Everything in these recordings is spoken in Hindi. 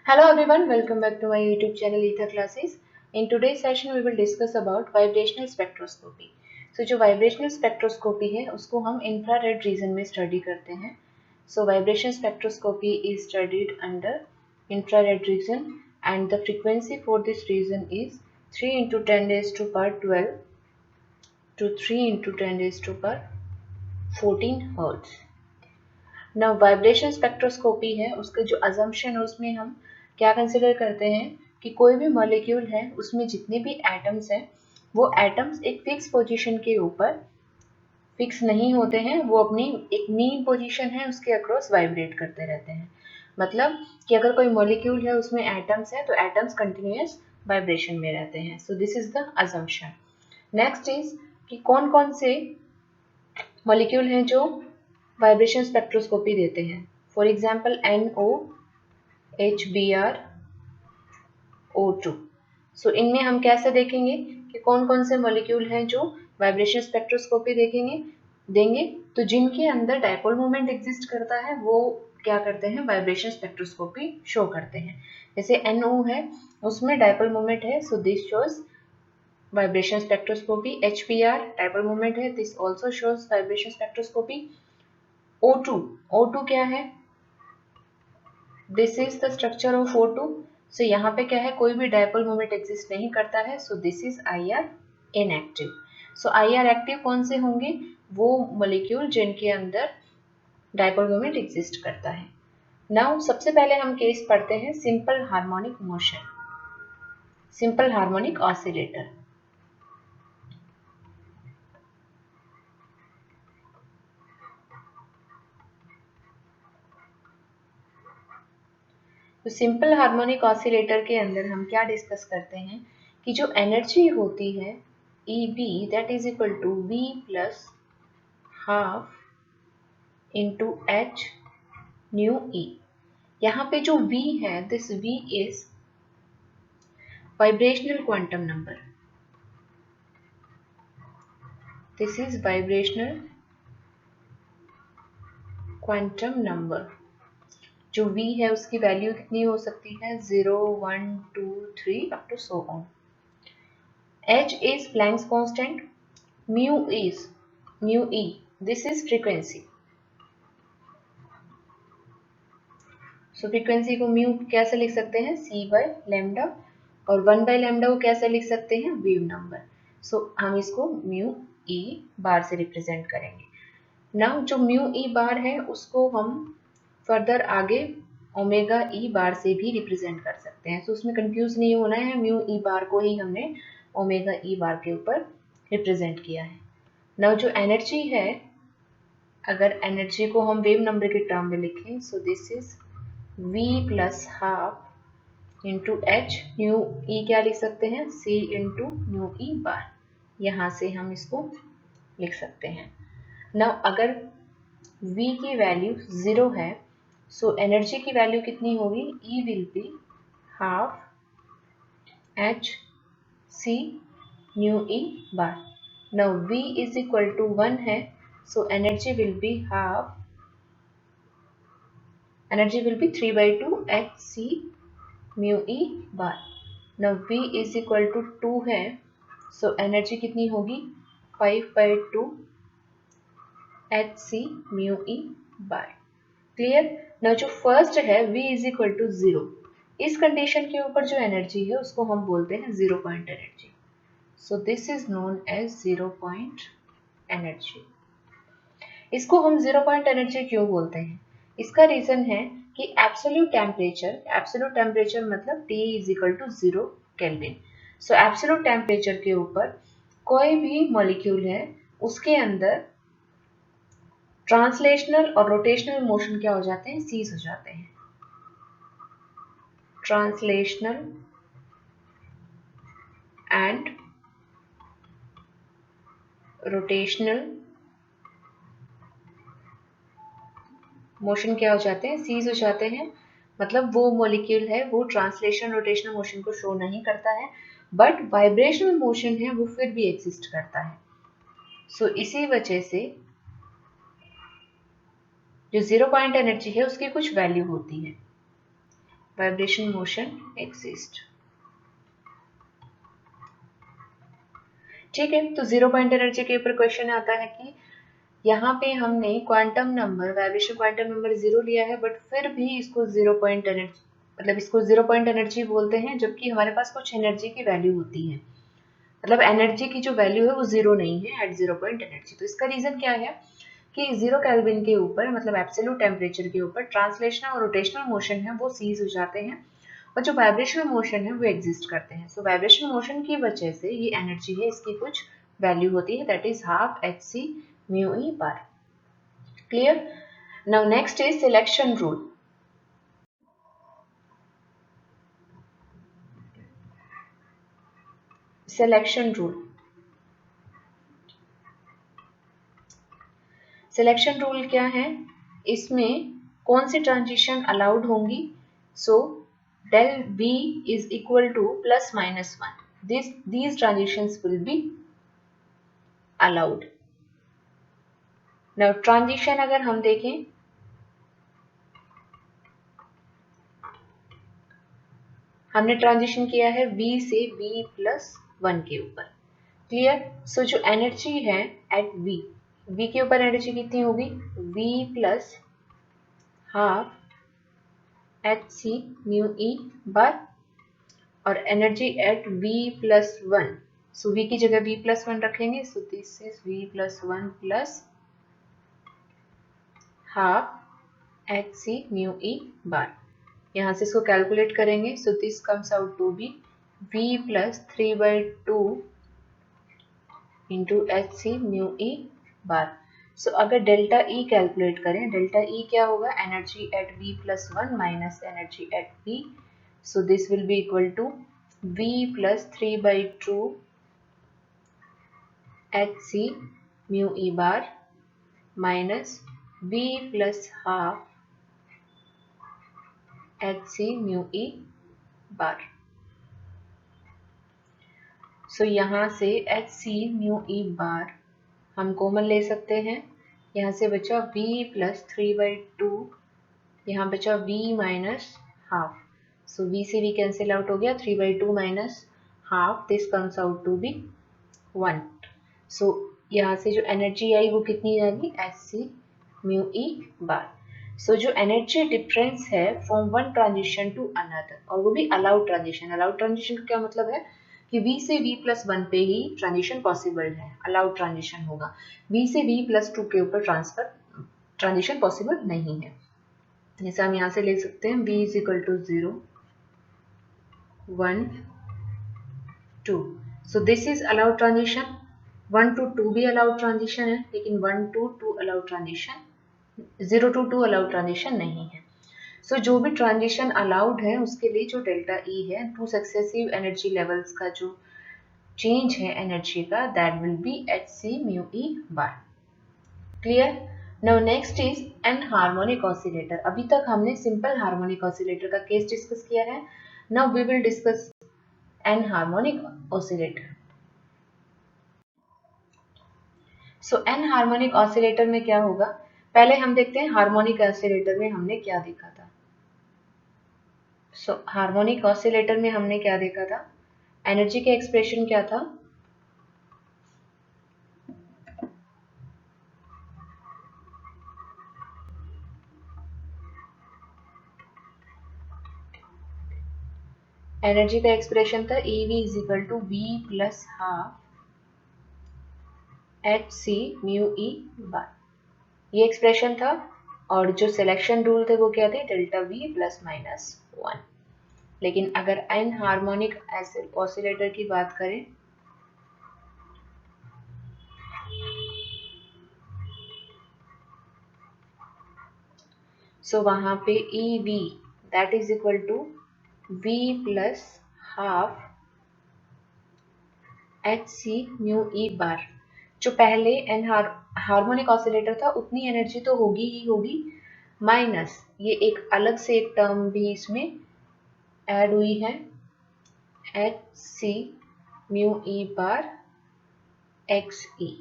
Hello everyone, welcome back to my YouTube channel Ether Classes. In today's session we will discuss about vibrational spectroscopy. So जो vibrational spectroscopy है उसको हम infrared region में study करते हैं. So vibration spectroscopy is studied under infrared region and the frequency for this region is 3 into 10 raised to power 12 to 3 into 10 raised to power 14 Hertz. ना वाइब्रेशन स्पेक्ट्रोस्कोपी है उसका जो अजम्पशन है उसमें हम क्या कंसिडर करते हैं कि कोई भी मॉलिक्यूल है उसमें जितने भी एटम्स हैं वो एटम्स एक फिक्स पोजीशन के ऊपर फिक्स नहीं होते हैं, वो अपनी एक मीन पोजीशन है उसके अक्रॉस वाइब्रेट करते रहते हैं. मतलब कि अगर कोई मॉलिक्यूल है उसमें एटम्स है तो एटम्स कंटिन्यूअस वाइब्रेशन में रहते हैं. सो this is the assumption. Next is कि कौन कौन से मॉलिक्यूल हैं जो वाइब्रेशन स्पेक्ट्रोस्कोपी देते हैं. For example NO, HBr, O2. सो इनमें हम कैसे देखेंगे कि कौन कौन से मॉलिक्यूल हैं जो वाइब्रेशन स्पेक्ट्रोस्कोपी देंगे. तो जिनके अंदर डायपोल मोमेंट एग्जिस्ट करता है वो क्या करते हैं, वाइब्रेशन स्पेक्ट्रोस्कोपी शो करते हैं. जैसे NO है उसमें डायपोल मोमेंट है, so this shows vibration spectroscopy. HBr dipole moment है, this also shows vibration spectroscopy. O2 क्या है, this is the structure of O2. So यहाँ पे क्या है, कोई भी डायपोल मोमेंट एग्जिस्ट नहीं करता है, so this is IR inactive. So IR active कौन से होंगे, वो मॉलिक्यूल जिनके अंदर डायपोल मोमेंट एग्जिस्ट करता है. नाउ सबसे पहले हम केस पढ़ते हैं simple harmonic motion, simple harmonic oscillator. तो सिंपल हार्मोनिक ऑसिलेटर के अंदर हम क्या डिस्कस करते हैं कि जो एनर्जी होती है EB that is equal to V plus half into H nu E. यहाँ पे जो V है, this V is vibrational quantum number. This is vibrational quantum number. जो V है उसकी वैल्यू कितनी हो सकती है, 0, 1, 2, 3 up to so on. H is Planck's constant, mu E, this is frequency. So frequency को mu कैसे लिख सकते हैं, C by lambda, और 1 by lambda को कैसे लिख सकते हैं, वेव नंबर. So हम इसको mu E बार से रिप्रेजेंट करेंगे. नाउ जो mu E बार है उसको हम फर्दर आगे ओमेगा E बार से भी रिप्रेजेंट कर सकते हैं. तो उसमें कंफ्यूज नहीं होना है, mu E बार को ही हमने ओमेगा E बार के ऊपर रिप्रेजेंट किया है. नाउ जो एनर्जी है, अगर एनर्जी को हम वेव नंबर के टर्म में लिखें, सो this is V plus half into H nu E क्या लिख सकते हैं, C इंटू न्यू E बार. यहाँ से हम इसको लिख सकते हैं. नाउ अगर V की वैल्यू 0 है, सो एनर्जी की वैल्यू कितनी होगी, E will be half H C new E bar. Now V is equal to 1 है, so energy will be 3 by 2 H C mu E bar. Now V is equal to 2 है, so energy कितनी होगी, 5 by 2 H C mu E bar. Clear. Now जो फर्स्ट है V is equal to 0, इस कंडीशन के ऊपर जो एनर्जी है उसको हम बोलते हैं zero point energy. So this is known as zero point energy. इसको हम जीरो पॉइंट एनर्जी क्यों बोलते हैं, इसका रीजन है कि एब्सोल्यूट टेम्परेचर मतलब T is equal to 0 kelvin. So absolute temperature के ऊपर कोई भी मॉलिक्यूल है उसके अंदर ट्रांसलेशनल और रोटेशनल मोशन क्या हो जाते हैं, सीज हो जाते हैं. ट्रांसलेशनल एंड रोटेशनल मोशन क्या हो जाते हैं, सीज हो जाते हैं. मतलब वो मॉलिक्यूल है वो ट्रांसलेशन रोटेशनल मोशन को शो नहीं करता है, बट वाइब्रेशनल मोशन है वो फिर भी एग्जिस्ट करता है. सो इसी वजह से जो जीरो पॉइंट एनर्जी है उसकी कुछ वैल्यू होती है. Vibration motion exist. ठीक है, तो जीरो पॉइंट एनर्जी के ऊपर क्वेश्चन आता है कि यहाँ पे हमने quantum number, vibration quantum number 0 लिया है, बट फिर भी इसको जीरो पॉइंट एनर्जी, मतलब इसको जीरो पॉइंट एनर्जी बोलते हैं, जबकि हमारे पास कुछ एनर्जी की वैल्यू होती है, मतलब एनर्जी की जो वैल्यू है वो जीरो नहीं है एट जीरो पॉइंट एनर्जी। तो इसका रीजन क्या है कि जीरो केल्विन के ऊपर, मतलब एब्सोल्यूट टेम्परेचर के ऊपर ट्रांसलेशनल और रोटेशनल मोशन है वो सीज हो जाते हैं, और जो वाइब्रेशनल मोशन है वो एग्जिस्ट करते हैं। सो वाइब्रेशनल मोशन की वजह से ये एनर्जी है, इसकी कुछ वैल्यू होती है, that is half h c mu e bar. Clear? Now next is selection rule. Selection rule, selection rule क्या है, इसमें कौन सी ट्रांजिशन अलाउड होंगी? सो del V is equal to plus minus 1. These transitions will be allowed. Now transition अगर हम देखें, हमने ट्रांजिशन किया है V से V plus 1 के ऊपर। क्लियर? सो जो एनर्जी है एट V के ऊपर एनर्जी कितनी होगी? V plus half h c mu e bar, और energy at V plus 1, so V की जगह V plus 1 रखेंगे, so this is V plus 1 plus half h c mu e bar. यहाँ से इसको कैलकुलेट करेंगे, so this comes out to be V plus 3/2 into h c mu e bar. So अगर डेल्टा ई कैलकुलेट करें, डेल्टा ई क्या होगा? Energy at V plus 1 minus energy at V, so this will be equal to V plus 3/2 h c mu e bar minus V plus half h c mu e bar. So यहाँ से एच सी म्यू ई बार हम कॉमन ले सकते हैं, यहाँ से बचा V plus 3/2, यहाँ बचा V minus half, so V से V कैंसिल आउट हो गया, 3/2 minus half, this comes out to be 1। So यहाँ से जो एनर्जी आई वो कितनी आएगी? H c mu e bar. So जो एनर्जी डिफरेंस है from one transition to another, और वो भी अलाउड ट्रांजिशन। अलाउड ट्रांजिशन का क्या मतलब है कि V से V plus 1 पे ही ट्रांजिशन पॉसिबल है, अलाउड ट्रांजिशन होगा। V से V plus 2 के ऊपर ट्रांजिशन पॉसिबल नहीं है। जैसे हम यहाँ से ले सकते हैं V is equal to 0, 1, 2, so this is allowed transition. 1 to 2 भी अलाउड ट्रांजिशन है, लेकिन 1 to 2 allowed transition, 0 to 2 allowed transition नहीं है। सो जो भी ट्रांजिशन अलाउड है उसके लिए जो डेल्टा ई है, टू सक्सेसिव एनर्जी लेवल्स का जो चेंज है एनर्जी का, that will be h c mu e bar. Clear? Now next is N harmonic oscillator. अभी तक हमने सिंपल हार्मोनिक ऑसिलेटर का केस डिस्कस किया है, now we will discuss N harmonic oscillator. So N harmonic oscillator में क्या होगा, पहले हम देखते हैं हार्मोनिक ऑसिलेटर में हमने क्या देखा था। सो हार्मोनिक ऑसिलेटर में हमने क्या देखा था, एनर्जी का एक्सप्रेशन क्या था? एनर्जी का एक्सप्रेशन था EV is equal to V plus half h c mu e bar, ये एक्सप्रेशन था। और जो सिलेक्शन रूल थे वो क्या थे? Delta V plus minus 1। लेकिन अगर एन हार्मोनिक ऑसिलेटर की बात करें, सो वहां पे EV that is equal to V plus half h c mu e bar. जो पहले एन हार्मोनिक ऑसिलेटर था उतनी एनर्जी तो होगी ही होगी, माइनस ये एक अलग से एक टर्म भी इसमें ऐड हुई है, h c mu e bar x e.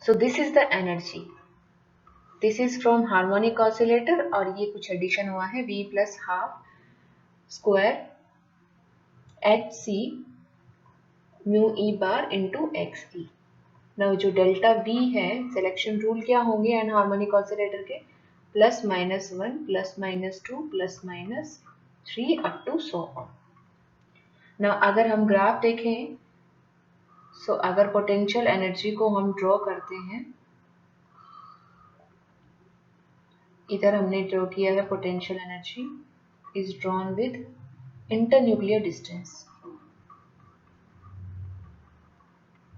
So this is the energy. This is from harmonic oscillator और ये कुछ एडिशन हुआ है v plus half square h c mu e bar into x e. Now जो डेल्टा V है, सिलेक्शन रूल क्या होंगे एन हार्मोनिक ऑसिलेटर के, plus minus 1 plus minus 2 plus minus 3 up to so on. Now अगर हम ग्राफ देखें, सो अगर पोटेंशियल एनर्जी को हम ड्रॉ करते हैं, इधर हमने ड्रॉ किया है potential energy is drawn with internuclear distance,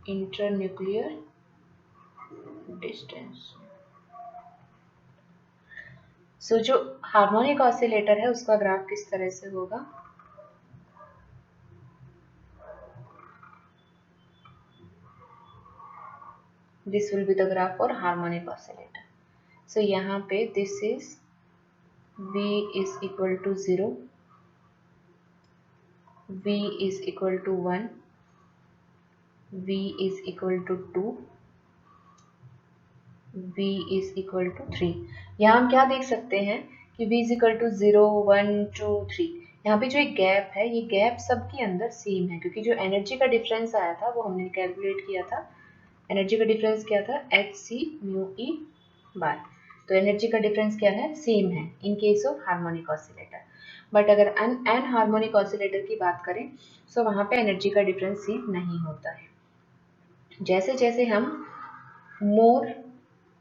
internuclear distance. So जो हार्मोनिक ऑसिलेटर है उसका ग्राफ किस तरह से होगा, this will be the graph for harmonic oscillator. So यहाँ पे this is V is equal to 0, V is equal to 1, V is equal to 2, V is equal to 3। यहाँ हम क्या देख सकते हैं कि V is equal to 0, 1, 2, 3। यहाँ पे जो एक गैप है, ये गैप सबके अंदर सेम है, क्योंकि जो एनर्जी का डिफरेंस आया था वो हमने कैलकुलेट किया था। एनर्जी का डिफरेंस क्या था, एच सी म्यू ई बार। तो एनर्जी का डिफरेंस क्या है, सेम है in case of harmonic oscillator. But अगर एन हार्मोनिक ऑसिलेटर की बात करें तो वहाँ पे एनर्जी का डिफरेंस सेम नहीं होता है। जैसे जैसे हम मोर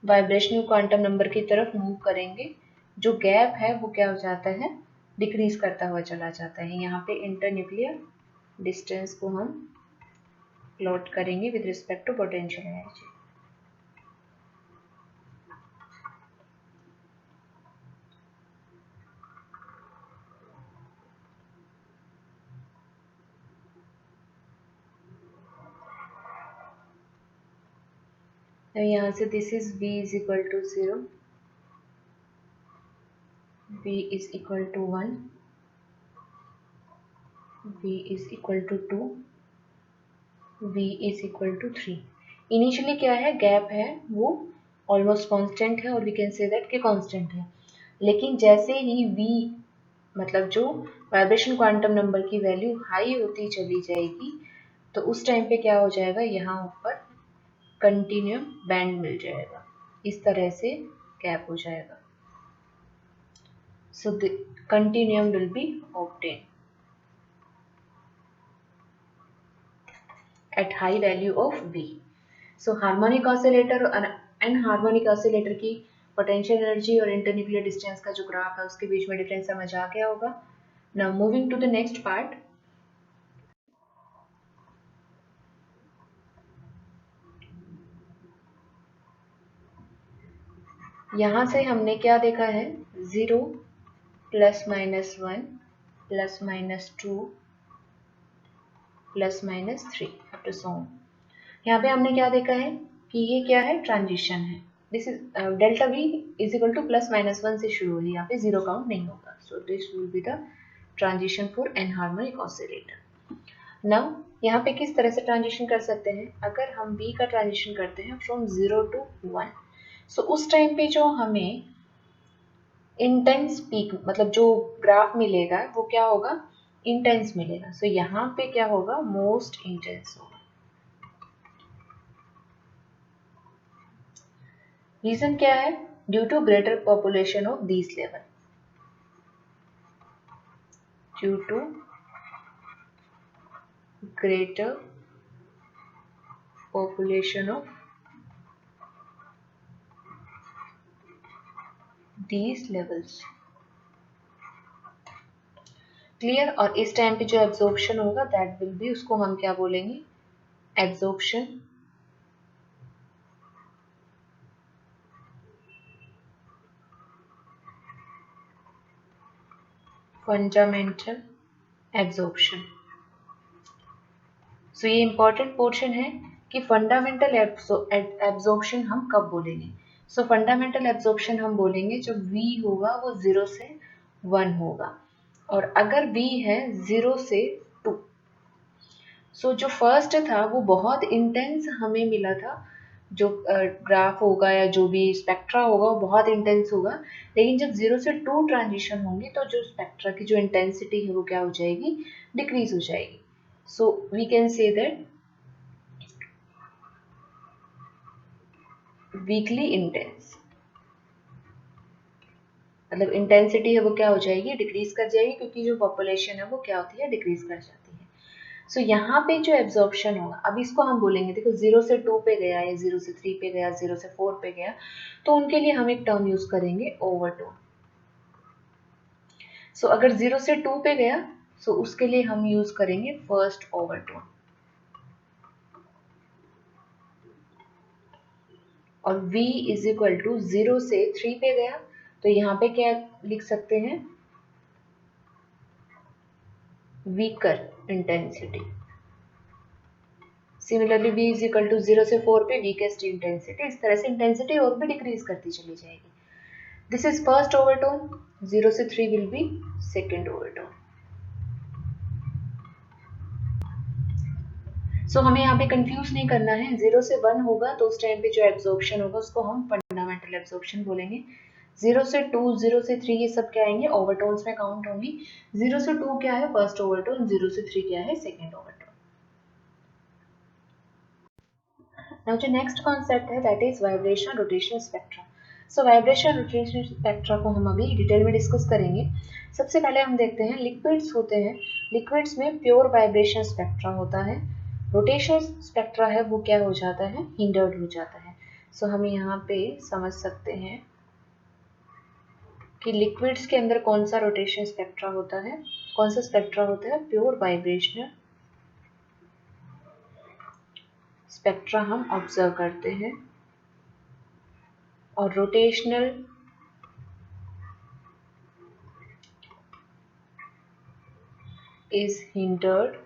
वाइब्रेशनल क्वांटम नंबर की तरफ मूव करेंगे, जो गैप है वो क्या हो जाता है, डिक्रीज करता हुआ चला जाता है। यहाँ पे इंटरन्यूक्लियर डिस्टेंस को हम प्लॉट करेंगे with respect to potential energy. तो यहाँ से this is V is equal to 0, V is equal to 1, V is equal to 2, V is equal to 3। Initially क्या है, गैप है वो ऑलमोस्ट कांस्टेंट है और वी कैन से दैट कि कांस्टेंट है। लेकिन जैसे ही V मतलब जो वाइब्रेशन क्वांटम नंबर की वैल्यू हाई होती चली जाएगी, तो उस टाइम पे क्या हो जाएगा, यहाँ ऊपर कंटिन्यूम बैंड मिल जाएगा, इस तरह से गैप हो जाएगा। So the continuum will be obtained at high value of V. So harmonic oscillator and harmonic oscillator की potential energy और internuclear distance का जो ग्राफ है उसके बीच में डिफरेंस समझ आ गया होगा। Now moving to the next part. यहाँ से हमने क्या देखा है, 0 plus minus 1 plus minus 2 plus minus 3 up to so on. यहाँ पे हमने क्या देखा है कि ये क्या है, ट्रांजिशन है। This is delta V is equal two plus minus 1 से शुरू हुई, यहाँ पे जीरो काउंट नहीं होगा। So this will be the transition for N harmonic oscillator. Now यहाँ पे किस तरह से ट्रांजिशन कर सकते हैं, अगर हम V का ट्रांजिशन करते हैं फ्रॉम 0 टू 1, सो उस टाइम पे जो हमें इंटेंस पीक मतलब जो ग्राफ मिलेगा वो क्या होगा, इंटेंस मिलेगा। सो यहाँ पे क्या होगा, मोस्ट इंटेंस होगा। रीजन क्या है, due to greater population of this level, due to greater population of these levels। Clear. और इस टाइम पे जो एब्जॉर्प्शन होगा दैट विल बी, उसको हम क्या बोलेंगे, एब्जॉर्प्शन फंडामेंटल एब्जॉर्प्शन। सो ये इंपॉर्टेंट पोर्शन है कि फंडामेंटल एब्जॉर्प्शन हम कब बोलेंगे। सो फंडामेंटल एब्जॉर्प्शन हम बोलेंगे जब V होगा वो 0 से 1 होगा, और अगर V है 0 से 2। सो जो फर्स्ट था वो बहुत इंटेंस हमें मिला था जो ग्राफ होगा या जो भी स्पेक्ट्रा होगा वो बहुत इंटेंस होगा, लेकिन जब 0 से 2 ट्रांजिशन होंगे तो जो स्पेक्ट्रा की जो इंटेंसिटी है वो क्या हो जाएगी, डिक्रीज हो जाएगी. So we can say that weakly intense, मतलब इंटेंसिटी है वो क्या हो जाएगी, डिक्रीज कर जाएगी, क्योंकि जो पॉपुलेशन है वो क्या होती है, डिक्रीज कर जाती है. सो यहाँ पे जो एब्जॉर्प्शन होगा, अब इसको हम बोलेंगे, देखो 0 से 2 पे गया या 0 से 3 पे गया, 0 से 4 पे गया, तो उनके लिए हम एक टर्म यूज करेंगे ओवरटोन. सो अगर 0 से 2 पे गया, सो उसके लिए हम यूज करेंगे फर्स्ट ओवरटोन. और v इज इक्वल टू 0 से 3 पे गया, तो यहाँ पे क्या लिख सकते हैं, weaker intensity. Similarly v is equal to 0 से 4 पे वीकेस्ट इंटेंसिटी. इस तरह से इंटेंसिटी और भी डिक्रीज करती चली जाएगी. दिस इज फर्स्ट ओवरटोन, 0 से 3 विल बी सेकेंड ओवरटोन. सो हमें यहाँ पे कंफ्यूज नहीं करना है. 0 से 1 होगा तो उस टाइम पे जो एब्जॉर्प्शन होगा उसको हम फंडामेंटल एब्जॉर्प्शन बोलेंगे. 0 से 2, 0 से 3 ये सब क्या आएंगे, ओवरटोन्स में काउंट होंगी. 0 से 2 क्या है, फर्स्ट ओवरटोन. 0 से 3 क्या है, सेकेंड ओवरटोन. Now जो नेक्स्ट कॉन्सेप्ट है that is vibration rotational spectra. So vibration rotational spectra को हम अभी डिटेल में डिस्कस करेंगे. सबसे पहले हम देखते हैं लिक्विड्स होते हैं. लिक्विड्स में प्योर वाइब्रेशन स्पेक्ट्रा होता है. रोटेशनल स्पेक्ट्रा है वो क्या हो जाता है, हिंडर्ड हो जाता है. सो हम यहाँ पे समझ सकते हैं कि लिक्विड्स के अंदर कौन सा रोटेशन स्पेक्ट्रा होता है, कौन सा स्पेक्ट्रा होता है, प्योर वाइब्रेशनल स्पेक्ट्रा हम ऑब्जर्व करते हैं. और rotational is hindered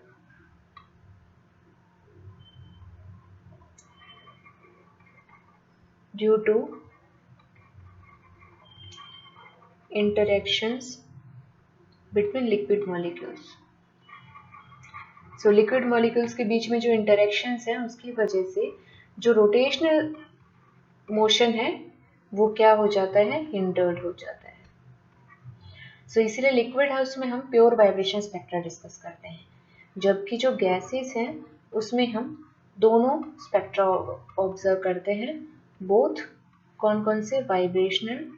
due to interactions between liquid molecules. So liquid molecules के बीच में जो interactions हैं उसकी वजह से जो rotational motion है वो क्या हो जाता है, hindered हो जाता है. So इसीलिए लिक्विड हाउस में हम प्योर वाइब्रेशन स्पेक्ट्रा डिस्कस करते हैं, जबकि जो गैसेस हैं उसमें हम दोनों स्पेक्ट्रा ऑब्जर्व करते हैं. बोथ कौन कौन से, vibrational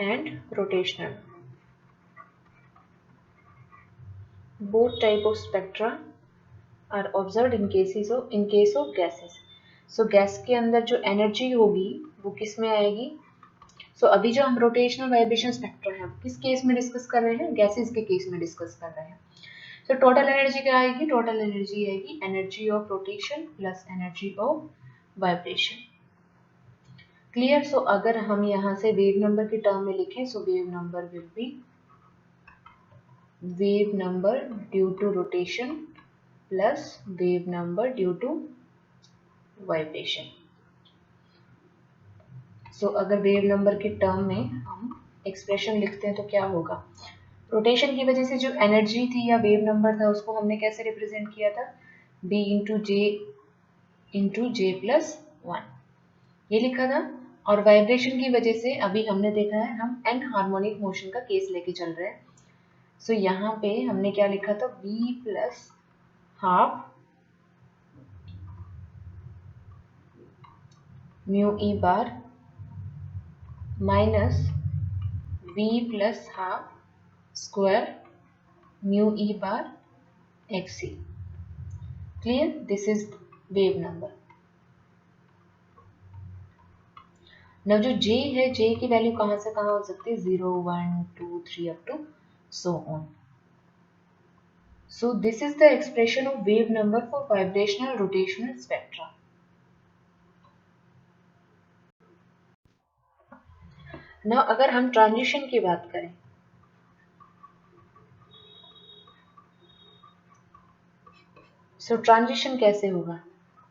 and rotational. Both type of spectra are observed in case of gases. So gas के अंदर जो एनर्जी होगी वो किस में आएगी. So अभी जो हम रोटेशनल वाइब्रेशन स्पेक्ट्रा है किस केस में डिस्कस कर रहे हैं, गैसेस के केस में डिस्कस कर रहे हैं. तो टोटल एनर्जी क्या आएगी, टोटल एनर्जी आएगी energy of rotation plus energy of vibration. Clear. So अगर हम यहाँ से वेव नंबर की टर्म में लिखें, so wave number will be wave number due to rotation plus wave number due to vibration. So अगर वेव नंबर की टर्म में हम एक्सप्रेशन लिखते हैं तो क्या होगा, रोटेशन की वजह से जो एनर्जी थी या वेव नंबर था उसको हमने कैसे रिप्रेजेंट किया था, b इंटू जे प्लस 1 ये लिखा था. और वाइब्रेशन की वजह से अभी हमने देखा है हम एन हार्मोनिक मोशन का केस लेके चल रहे हैं. सो यहाँ पे हमने क्या लिखा था, v plus half mu e bar minus v plus half square mu e bar x. Clear. This is wave number. now जो j है, j की वैल्यू कहाँ से कहाँ हो सकती है, 0 1 2 3 up to so on. So this is the expression of wave number for vibrational rotational spectra. Now अगर हम ट्रांजिशन की बात करें, सो ट्रांजिशन कैसे होगा,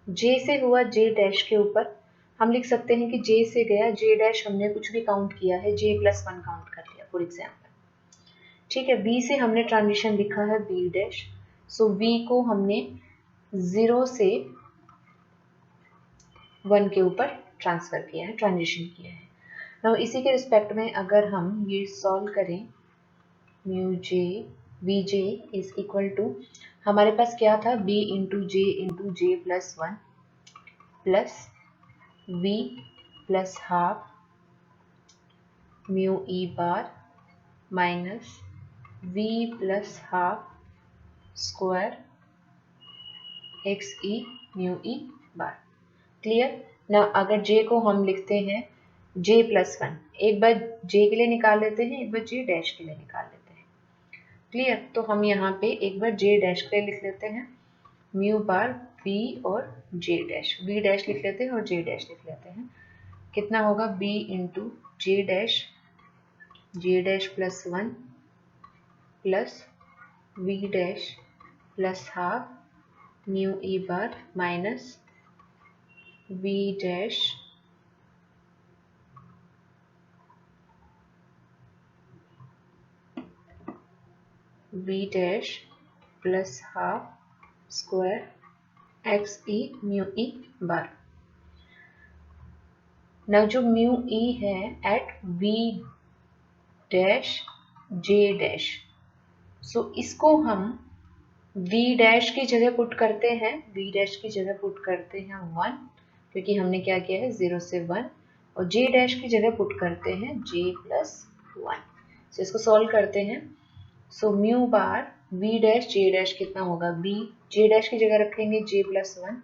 J से हुआ J डैश के ऊपर हम लिख सकते हैं कि J से गया J डैश, हमने कुछ भी काउंट किया है, J प्लस 1 काउंट कर लिया फॉर एग्जाम्पल. ठीक है. B से हमने ट्रांजिशन लिखा है B डैश, सो V को हमने 0 से 1 के ऊपर ट्रांसफर किया है, ट्रांजिशन किया है। now इसी के रिस्पेक्ट में अगर हम ये सॉल्व करें, mu j v j is equal to, हमारे पास क्या था, b into j plus 1 plus v plus half mu e bar minus v plus half square x e mu e bar. Clear ना। अगर j को हम लिखते हैं j प्लस 1, एक बार j के लिए निकाल लेते हैं, एक बार j डैश के लिए निकाल लेते हैं। क्लियर, तो हम यहाँ पे एक बार j डैश के लिए लिख लेते हैं, म्यू बार v और j डैश, v डैश लिख लेते हैं और j डैश लिख लेते हैं। कितना होगा, b into j dash plus 1 plus v dash plus half mu e bar minus v dash plus half square x e mu e bar. ना जो म्यू ई है at v dash j dash, so इसको हम v डैश की जगह पुट करते हैं, v डैश की जगह पुट करते हैं 1, क्योंकि हमने क्या किया है 0 से 1, और j डैश की जगह पुट करते हैं j प्लस 1। सो इसको सॉल्व करते हैं। So mu bar v dash j dash कितना होगा, b j डैश की जगह रखेंगे j plus 1,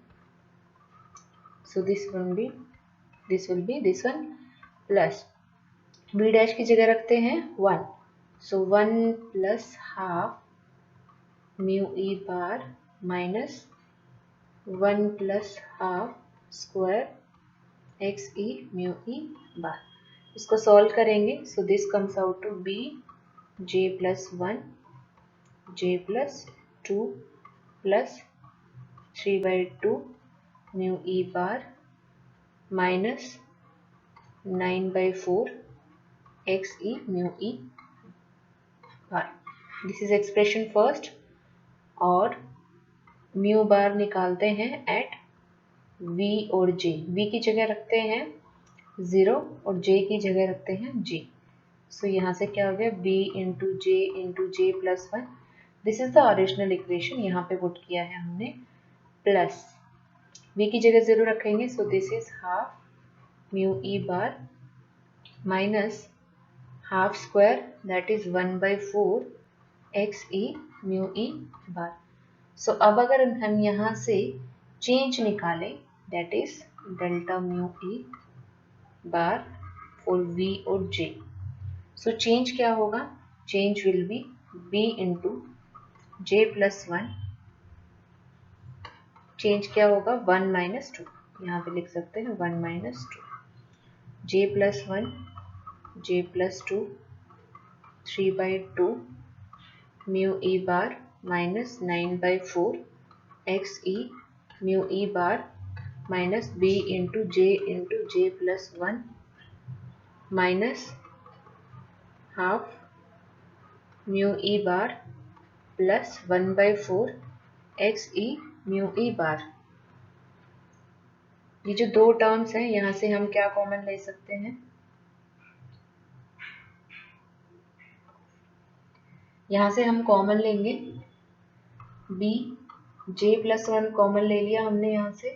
so this will be this one plus v dash की जगह रखते हैं 1, so 1 plus half mu e bar minus 1 plus half square x e mu e bar. इसको सॉल्व करेंगे, so this comes out to be j plus 1 j plus 2 प्लस 3/2 mu e bar minus 9/4 x e mu e bar. This is expression first. और म्यू बार निकालते हैं एट v और j, v की जगह रखते हैं 0 और j की जगह रखते हैं j। सो यहाँ से क्या हो गया, b into j plus 1, this is the original equation, यहाँ पे पुट किया है हमने, प्लस v की जगह 0 रखेंगे, so this is half mu e bar minus half square that is 1/4 x e mu e bar. So अब अगर हम यहाँ से चेंज निकालें, that is delta mu e bar for v और j। सो चेंज क्या होगा, change will be b into j plus 1, change क्या होगा 1 माइनस 2, यहाँ पे लिख सकते हैं 1 minus 2, j plus 1 j plus 2 3/2 mu e bar minus 9/4 x e mu e bar minus b into j plus 1 minus half mu e bar plus 1/4 x e mu e bar. ये जो दो टर्म्स हैं, यहाँ से हम क्या कॉमन ले सकते हैं, यहाँ से हम कॉमन लेंगे b, j प्लस 1 कॉमन ले लिया हमने, यहाँ से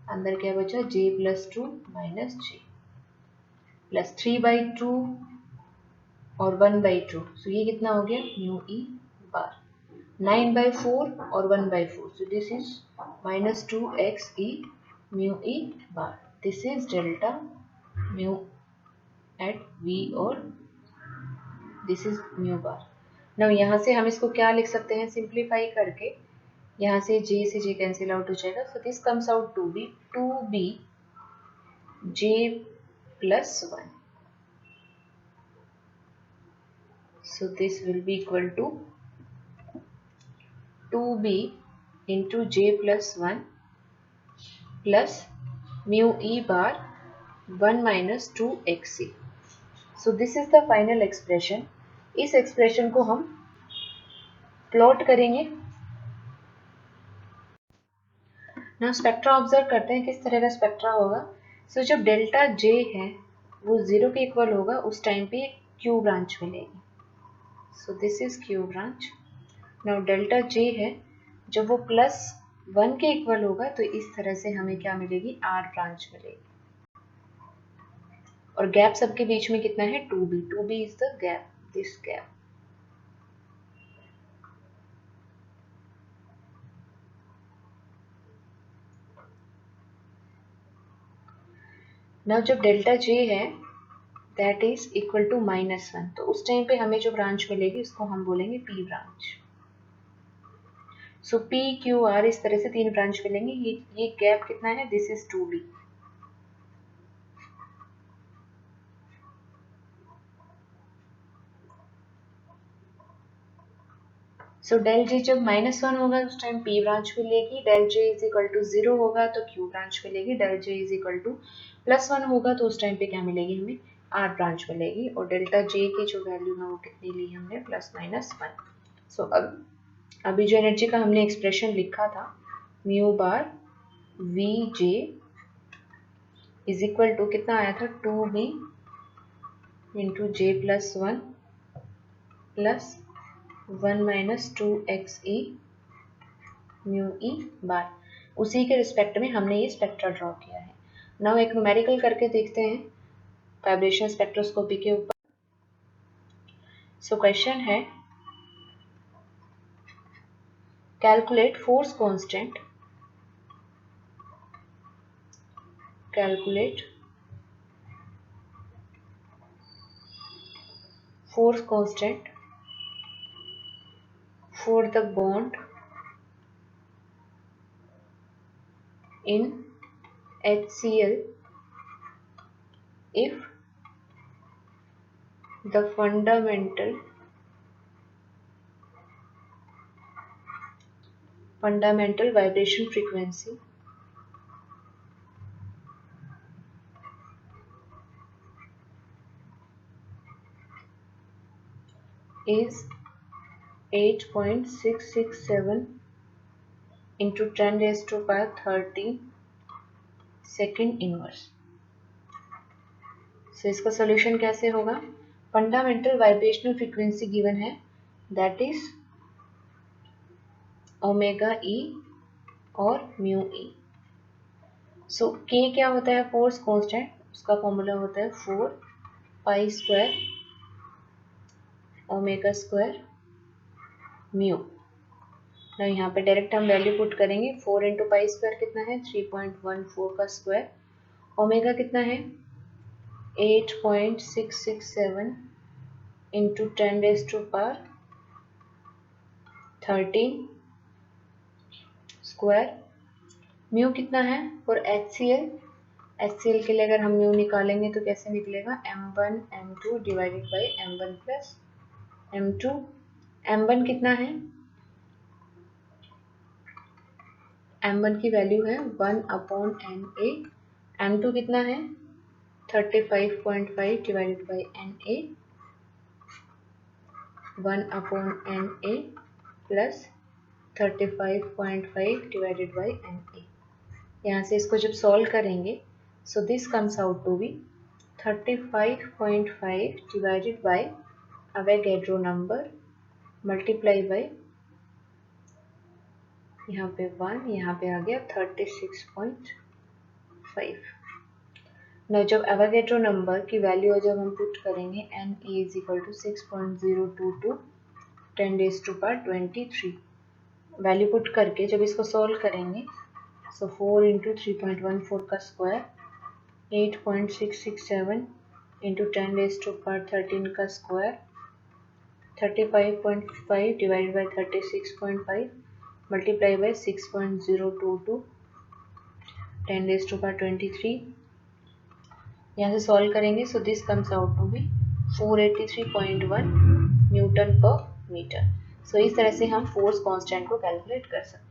अंदर क्या बचा j plus 2 minus j plus 3/2 और 1/2, सो ये कितना हो गया म्यू ई बार, 9/4 और 1/4, so this is minus 2 x e mu e bar. This is delta mu at v और this is mu bar. Now यहाँ से हम इसको क्या लिख सकते हैं, सिंप्लीफाई करके यहाँ से j से j कैंसिल आउट हो जाएगा, so this comes out to be 2b j plus 1, so this will be equal to 2b into j plus 1 plus mu e bar 1 minus 2 xc. So this is the final expression. इस expression को हम प्लॉट करेंगे ना स्पेक्ट्रा ऑब्जर्व करते हैं किस तरह का स्पेक्ट्रा होगा। सो जब डेल्टा जे है वो 0 के इक्वल होगा उस टाइम पे क्यू ब्रांच मिलेगी। सो this is Q branch. Now delta J है जब वो +1 के इक्वल होगा तो इस तरह से हमें क्या मिलेगी, आर ब्रांच मिलेगी। और गैप सबके बीच में कितना है, 2b। 2b is the gap, this gap. Now जब डेल्टा जे है दैट इज इक्वल टू -1 तो उस टाइम पे हमें जो ब्रांच मिलेगी उसको हम बोलेंगे पी ब्रांच। सो पी क्यू आर इस तरह से 3 ब्रांच मिलेंगे। ये गैप कितना है, this is 2b। So del j जब -1 होगा उस टाइम पी ब्रांच मिलेगी, del j is equal to 0 होगा तो क्यू ब्रांच मिलेगी, del j is equal to +1 होगा तो उस टाइम पे क्या मिलेगी, हमें आर ब्रांच मिलेगी। और डेल्टा जे की जो वैल्यू है वो कितनी ली हमने, +-1। सो अब अभी जो एनर्जी का हमने एक्सप्रेशन लिखा था, mu bar v j is equal to कितना आया था, 2b into j +1 plus 1 - 2xe mu e bar. उसी के रिस्पेक्ट में हमने ये स्पेक्ट्रा ड्रॉ किया है। नाउ एक न्यूमेरिकल करके देखते हैं वाइब्रेशनल स्पेक्ट्रोस्कोपी के ऊपर। सो क्वेश्चन है, calculate force constant, calculate force constant for the bond in HCl if the fundamental vibration frequency is 8.667 into 10⁻13 second inverse. सो इसका सोल्यूशन कैसे होगा, फंडामेंटल वाइब्रेशनल फ्रीक्वेंसी गिवन है दैट इज ओमेगा ई और म्यू ई। सो के क्या होता है, फोर्स कांस्टेंट, उसका फॉर्मूला होता है 4π² ओमेगा स्क्वायर म्यू। ना यहाँ पे डायरेक्ट हम वैल्यू पुट करेंगे, 4 × π² कितना है, 3.14 का स्क्वायर, ओमेगा कितना है 8.667 इंटू 10⁻13 स्क्वायर। म्यू कितना है फॉर HCl के लिए अगर हम म्यू निकालेंगे तो कैसे निकलेगा, m1 m2 divided by m1 plus m2। m1 कितना है, m1 की वैल्यू है 1/NA, m2 कितना है 35.5 divided by NA, 1/NA plus 35.5 divided by NA। यहाँ से इसको जब सॉल्व करेंगे so this comes out to be 35.5 divided by Avogadro number multiply by यहाँ पे 1, यहाँ पे आ गया 36.5। ना जब एवोगाड्रो नंबर की वैल्यू जब हम पुट करेंगे Na is equal to 6.022 10⁻23 value put करके जब इसको सॉल्व करेंगे सो 4 × 3.14 का स्क्वायर, 8.667 इंटू 10⁻13 का square, 35.5 divided by 36.5 multiply by 6.022 10⁻23। यहाँ से सॉल्व करेंगे so this comes out to be 483.1 newton per metre. सो इस तरह से हम फोर्स कांस्टेंट को कैलकुलेट कर सकते हैं।